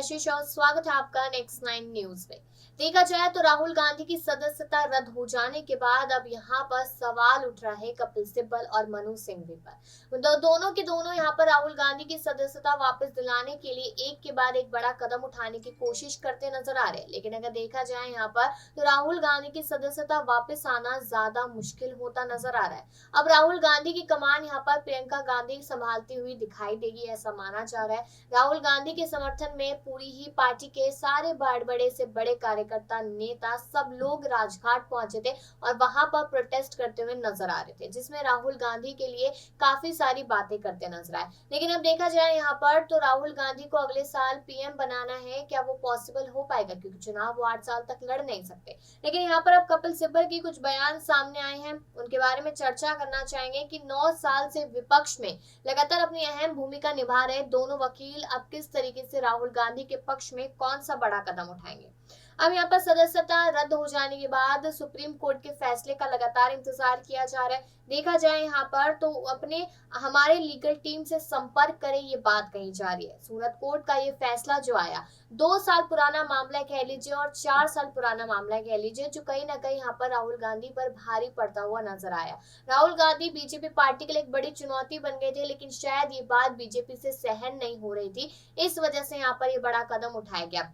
कशिश और स्वागत है आपका नेक्स्ट 9 न्यूज में। देखा जाए तो राहुल गांधी की सदस्यता रद्द हो जाने के बाद अब यहाँ पर सवाल उठ रहा है कपिल सिब्बल और मनु सिंघवी पर। दोनों के दोनों यहाँ पर राहुल गांधी की सदस्यता वापस दिलाने के लिए एक के बाद एक बड़ा कदम उठाने की कोशिश करते नजर आ रहे हैं, लेकिन अगर देखा जाए यहाँ पर तो राहुल गांधी की सदस्यता वापस आना ज्यादा मुश्किल होता नजर आ रहा है। अब राहुल गांधी की कमान यहाँ पर प्रियंका गांधी संभालती हुई दिखाई देगी, ऐसा माना जा रहा है। राहुल गांधी के समर्थन में पूरी ही पार्टी के सारे बड़े से बड़े कार्यकर्ता, नेता, सब लोग राजघाट पहुंचे थे और वहां पर प्रोटेस्ट करते हुए नजर आ रहे थे, जिसमें राहुल गांधी के लिए काफी सारी बातें करते नजर आए। लेकिन अब देखा जाए यहाँ पर तो राहुल गांधी को अगले साल पीएम बनाना है, क्या वो पॉसिबल हो पाएगा? क्योंकि चुनाव वो 8 साल तक लड़ नहीं सकते। लेकिन यहाँ पर अब कपिल सिब्बल की कुछ बयान सामने आए हैं, उनके बारे में चर्चा करना चाहेंगे कि 9 साल से विपक्ष में लगातार अपनी अहम भूमिका निभा रहे दोनों वकील अब किस तरीके से राहुल गांधी के पक्ष में कौन सा बड़ा कदम उठाएंगे। अब यहाँ पर सदस्यता रद्द हो जाने के बाद सुप्रीम कोर्ट के फैसले का लगातार इंतजार किया जा रहा है। देखा जाए यहाँ पर तो अपने हमारे लीगल टीम से संपर्क करें, ये बात कही जा रही है। सूरत कोर्ट का ये फैसला जो आया, 2 साल पुराना मामला कह लीजिए और 4 साल पुराना मामला कह लीजिए, जो कहीं ना कहीं यहाँ पर राहुल गांधी पर भारी पड़ता हुआ नजर आया। राहुल गांधी बीजेपी पार्टी के लिए एक बड़ी चुनौती बन गए थे, लेकिन शायद ये बात बीजेपी से सहन नहीं हो रही थी, इस वजह से यहाँ पर ये बड़ा कदम उठाया गया।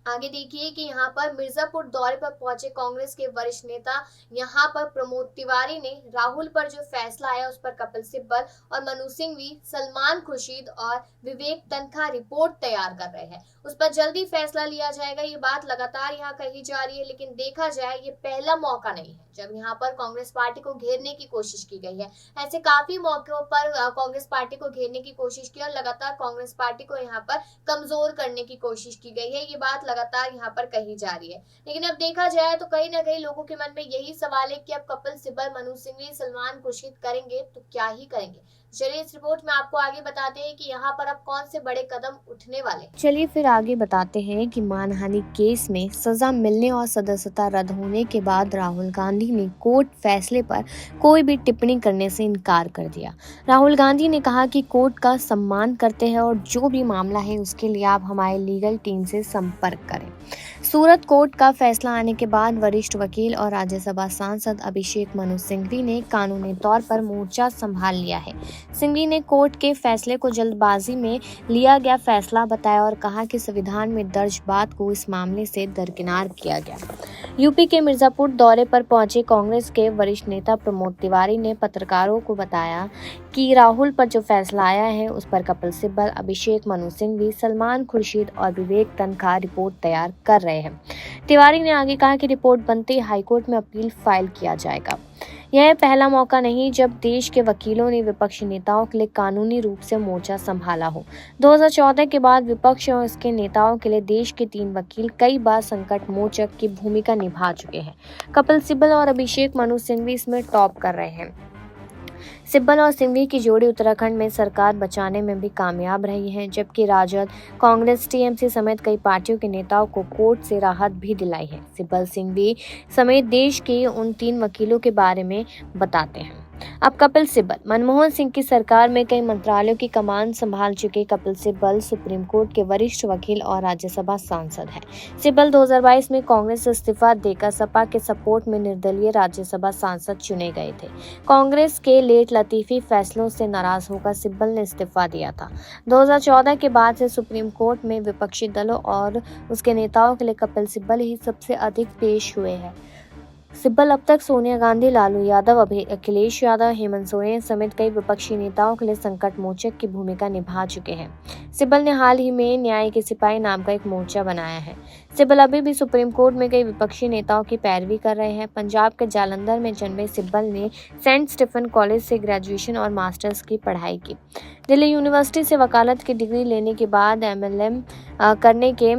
आगे देखिए कि यहाँ पर मिर्जापुर दौरे पर पहुंचे कांग्रेस के वरिष्ठ नेता यहाँ पर प्रमोद तिवारी ने राहुल पर जो फैसला आया उस पर कपिल सिब्बल और मनु सिंघवी, सलमान खुर्शीद और विवेक तनखा रिपोर्ट तैयार कर रहे हैं। उस पर जल्दी फैसला लिया जाएगा, ये बात लगातार यहाँ कही जा रही है। लेकिन देखा जाए ये पहला मौका नहीं है जब यहाँ पर कांग्रेस पार्टी को घेरने की कोशिश की गई है। ऐसे काफी मौकों पर कांग्रेस पार्टी को घेरने की कोशिश की और लगातार कांग्रेस पार्टी को यहाँ पर कमजोर करने की कोशिश की गई है, ये बात लगातार यहाँ पर कही जा रही है। लेकिन अब देखा जाए तो कहीं ना कहीं लोगों के मन में यही सवाल है कि अब कपिल सिब्बल, मनु सिंघवी, सलमान खुर्शीद करेंगे तो क्या ही करेंगे। चलिए इस रिपोर्ट में आपको आगे बताते हैं कि यहाँ पर अब कौन से बड़े कदम उठने वाले। चलिए फिर आगे बताते हैं कि मानहानि केस में सजा मिलने और सदस्यता रद्द होने के बाद राहुल गांधी ने कोर्ट फैसले पर कोई भी टिप्पणी करने से इनकार कर दिया। राहुल गांधी ने कहा कि कोर्ट का सम्मान करते हैं और जो भी मामला है उसके लिए आप हमारे लीगल टीम से संपर्क करें। सूरत कोर्ट का फैसला आने के बाद वरिष्ठ वकील और राज्यसभा सांसद अभिषेक मनु सिंघवी ने कानूनी तौर पर मोर्चा संभाल लिया है। सिंघवी ने कोर्ट के फैसले को जल्दबाजी में लिया गया फैसला बताया और कहा कि संविधान में दर्ज बात को इस मामले से दरकिनार किया गया। यूपी के मिर्जापुर दौरे पर पहुंचे कांग्रेस के वरिष्ठ नेता प्रमोद तिवारी ने पत्रकारों को बताया कि राहुल पर जो फैसला आया है उस पर कपिल सिब्बल, अभिषेक मनु सिंघवी, सलमान खुर्शीद और विवेक तनखा रिपोर्ट तैयार कर रहे हैं। तिवारी ने आगे कहा कि रिपोर्ट बनते ही हाईकोर्ट में अपील फाइल किया जाएगा। यह पहला मौका नहीं जब देश के वकीलों ने विपक्षी नेताओं के लिए कानूनी रूप से मोर्चा संभाला हो। 2014 के बाद विपक्ष और इसके नेताओं के लिए देश के 3 वकील कई बार संकट मोचक की भूमिका निभा चुके हैं। कपिल सिब्बल और अभिषेक मनु सिंघवी इसमें टॉप कर रहे हैं। सिब्बल और सिंघवी की जोड़ी उत्तराखंड में सरकार बचाने में भी कामयाब रही है, जबकि राजद, कांग्रेस, टीएमसी समेत कई पार्टियों के नेताओं को कोर्ट से राहत भी दिलाई है। सिब्बल सिंघवी समेत देश के उन 3 वकीलों के बारे में बताते हैं। अब कपिल सिब्बल। मनमोहन सिंह की सरकार में कई मंत्रालयों की कमान संभाल चुके कपिल सिब्बल सुप्रीम कोर्ट के वरिष्ठ वकील और राज्यसभा सांसद हैं। सिब्बल 2022 में कांग्रेस से इस्तीफा देकर सपा के सपोर्ट में निर्दलीय राज्यसभा सांसद चुने गए थे। कांग्रेस के लेट लतीफी फैसलों से नाराज होकर सिब्बल ने इस्तीफा दिया था। 2014 के बाद से सुप्रीम कोर्ट में विपक्षी दलों और उसके नेताओं के लिए कपिल सिब्बल ही सबसे अधिक पेश हुए हैं। सिब्बल अब तक सोनिया गांधी, लालू यादव, अखिलेश यादव, हेमंत सोरेन समेत कई विपक्षी नेताओं के लिए संकट मोचक की भूमिका निभा चुके हैं। सिब्बल ने हाल ही में न्याय के सिपाही नाम का एक मोर्चा बनाया है। सिब्बल अभी भी सुप्रीम कोर्ट में कई विपक्षी नेताओं की पैरवी कर रहे हैं। पंजाब के जालंधर में जन्मे सिब्बल ने सेंट स्टीफन कॉलेज से ग्रेजुएशन और मास्टर्स की पढ़ाई की। दिल्ली यूनिवर्सिटी से वकालत की डिग्री लेने के बाद MLM करने के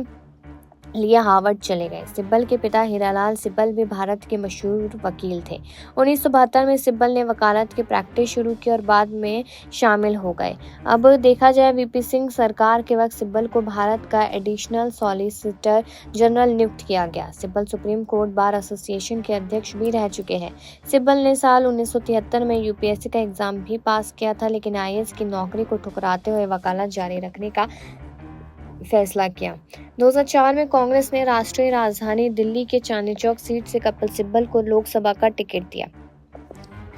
लिए हार्वर्ड चले गए। सिब्बल के पिता हीरालाल सिब्बल भी भारत के मशहूर वकील थे। 1972 में सिब्बल ने वकालत की प्रैक्टिस शुरू की और बाद में शामिल हो गए। अब देखा जाए VP सिंह सरकार के वक्त सिब्बल को भारत का एडिशनल सॉलिसिटर जनरल नियुक्त किया गया। Sibal supreme court bar association के अध्यक्ष भी रह चुके हैं। सिब्बल ने साल 1973 में UPSC का एग्जाम भी पास किया था, लेकिन IAS की नौकरी को ठुकराते हुए वकालत जारी रखने का फैसला किया। 2004 में कांग्रेस ने राष्ट्रीय राजधानी दिल्ली के चांदनी चौक सीट से कपिल सिब्बल को लोकसभा का टिकट दिया।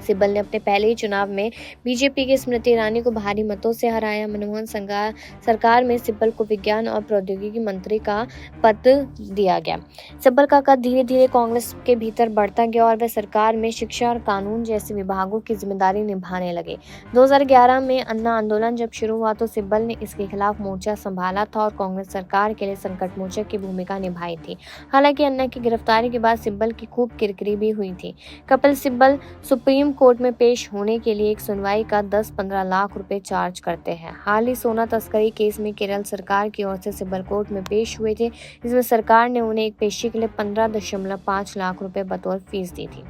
सिब्बल ने अपने पहले ही चुनाव में बीजेपी की स्मृति ईरानी को भारी मतों से हराया। मनमोहन सरकार में सिब्बल को विज्ञान और प्रौद्योगिकी मंत्री का पद दिया गया। सिब्बल का कद धीरे धीरे कांग्रेस के भीतर बढ़ता गया और वे सरकार में शिक्षा और कानून जैसे विभागों की जिम्मेदारी निभाने लगे। 2011 में अन्ना आंदोलन जब शुरू हुआ तो सिब्बल ने इसके खिलाफ मोर्चा संभाला था और कांग्रेस सरकार के लिए संकट मोचक की भूमिका निभाई थी। हालांकि अन्ना की गिरफ्तारी के बाद सिब्बल की खूब किरकिरी भी हुई थी। कपिल सिब्बल सुप्रीम कोर्ट में पेश होने के लिए एक सुनवाई का 10-15 लाख रुपए चार्ज करते हैं। हाल ही सोना तस्करी केस में केरल सरकार की ओर से सिब्बल कोर्ट में पेश हुए थे। इसमें सरकार ने उन्हें एक पेशी के लिए 15.5 लाख रुपए बतौर फीस दी थी।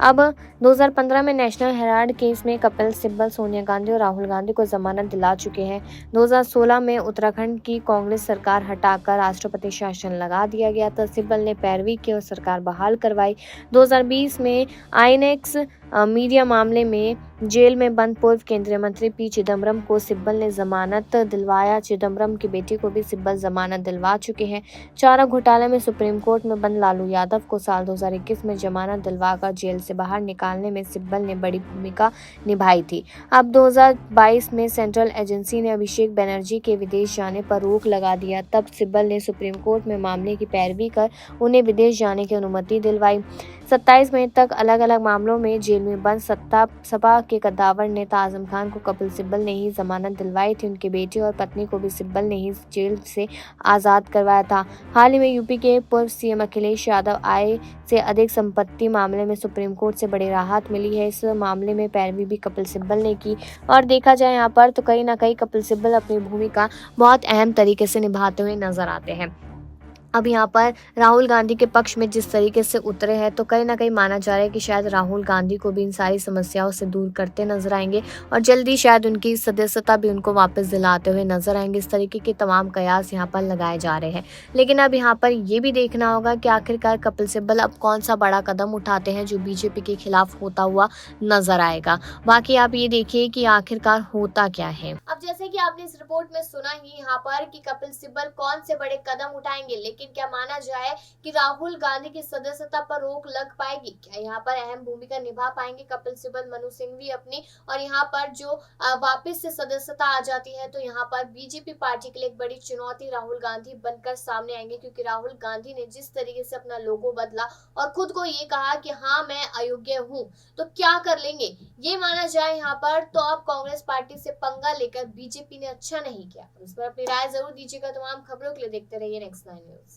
अब 2015 में नेशनल हेराल्ड केस में कपिल सिब्बल सोनिया गांधी और राहुल गांधी को जमानत दिला चुके हैं। 2016 में उत्तराखंड की कांग्रेस सरकार हटाकर राष्ट्रपति शासन लगा दिया गया था। सिब्बल ने पैरवी की और सरकार बहाल करवाई। 2020 में आईएनएक्स मीडिया मामले में जेल में बंद पूर्व केंद्रीय मंत्री पी चिदम्बरम को सिब्बल ने जमानत दिलवाया। चिदम्बरम की बेटी को भी सिब्बल जमानत दिलवा चुके हैं। चारा घोटाले में सुप्रीम कोर्ट में बंद लालू यादव को साल 2021 में जमानत दिलवाकर जेल से बाहर निकालने में सिब्बल ने बड़ी भूमिका निभाई थी। अब 2022 में सेंट्रल एजेंसी ने अभिषेक बनर्जी के विदेश जाने पर रोक लगा दिया। तब सिब्बल ने सुप्रीम कोर्ट में मामले की पैरवी कर उन्हें विदेश जाने की अनुमति दिलवाई। 27 मई तक अलग अलग मामलों में जेल में बंद सपा के कद्दावर नेता आजम खान को कपिल सिब्बल ने ही जमानत दिलवाई थी। उनके बेटे और पत्नी को भी सिब्बल ने ही जेल से आज़ाद करवाया था। हाल ही में यूपी के पूर्व सीएम अखिलेश यादव आय से अधिक संपत्ति मामले में सुप्रीम कोर्ट से बड़ी राहत मिली है। इस मामले में पैरवी भी कपिल सिब्बल ने की और देखा जाए यहाँ पर तो कहीं ना कहीं कपिल सिब्बल अपनी भूमिका बहुत अहम तरीके से निभाते हुए नजर आते हैं। अब यहाँ पर राहुल गांधी के पक्ष में जिस तरीके से उतरे हैं तो कहीं ना कहीं माना जा रहा है कि शायद राहुल गांधी को भी इन सारी समस्याओं से दूर करते नजर आएंगे और जल्दी शायद उनकी सदस्यता भी उनको वापस दिलाते हुए नजर आएंगे। इस तरीके के तमाम कयास यहाँ पर लगाए जा रहे हैं। लेकिन अब यहाँ पर ये भी देखना होगा कि आखिरकार कपिल सिब्बल अब कौन सा बड़ा कदम उठाते हैं जो बीजेपी के खिलाफ होता हुआ नजर आएगा। बाकी आप ये देखिए कि आखिरकार होता क्या है। अब जैसे कि आपने इस रिपोर्ट में सुना ही यहाँ पर कि कपिल सिब्बल कौन से बड़े कदम उठाएंगे, लेकिन क्या माना जाए कि राहुल गांधी की सदस्यता पर रोक लग पाएगी? क्या यहाँ पर अहम भूमिका निभा पाएंगे कपिल सिब्बल, मनु सिंघवी अपनी? और यहाँ पर जो वापस से सदस्यता आ जाती है तो यहाँ पर बीजेपी पार्टी के लिए एक बड़ी चुनौती राहुल गांधी बनकर सामने आएंगे, क्योंकि राहुल गांधी ने जिस तरीके से अपना लोगो बदला और खुद को ये कहा कि हाँ मैं अयोग्य हूँ, तो क्या कर लेंगे ये माना जाए यहाँ पर। तो अब कांग्रेस पार्टी से पंगा लेकर बीजेपी ने अच्छा नहीं किया। इस पर अपनी राय जरूर दीजिएगा। तमाम खबरों के लिए देखते रहिए नेक्स्ट 9 न्यूज।